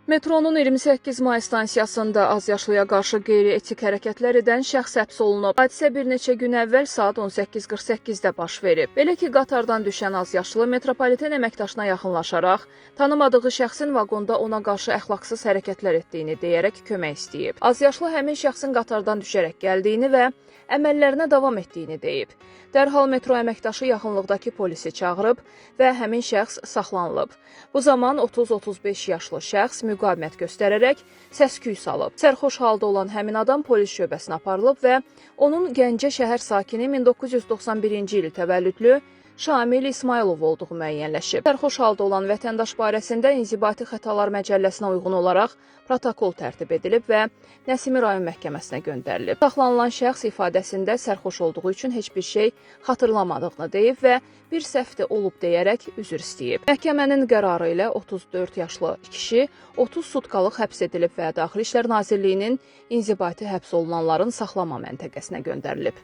Metronun 28 may stansiyasında azyaşlıya qarşı qeyri-etik hərəkətlər edən şəxs həbs olunub. Hadisə bir neçə gün əvvəl saat 18:48-də baş verib. Belə ki, qatardan düşən azyaşlı metropoliten əməkdaşına yaxınlaşaraq, tanımadığı şəxsin vaqonda ona qarşı əxlaqsız hərəkətlər etdiyini deyərək kömək istəyib. Azyaşlı həmin şəxsin qatardan düşərək gəldiyini və əməllərinə davam etdiyini deyib. Dərhal metro əməkdaşı yaxınlıqdakı polisi çağırıb və həmin şəxs saxlanılıb. Bu zaman 30-35 yaşlı şəxs müqavimət göstərərək səs-küy salıb. Sərxoş halda olan həmin adam polis şöbəsinə aparılıb və onun Gəncə şəhər sakini 1991-ci il təvəllüdlü Şamil İsmailov olduğu müəyyənləşib. Sərxoş halda olan vətəndaş barəsində İnzibati Xətalar Məcəlləsinə uyğun olaraq protokol tərtib edilib və Nəsimi rayon məhkəməsinə göndərilib. Saxlanılan şəxs ifadəsində sərxoş olduğu üçün heç bir şey xatırlamadığını deyib və bir səhvdə olub deyərək üzr istəyib. Məhkəmənin qərarı ilə 34 yaşlı kişi 30 sutkalıq həbs edilib və Daxili İşlər Nazirliyinin inzibati həbs olunanların saxlama məntəqəsinə göndərilib.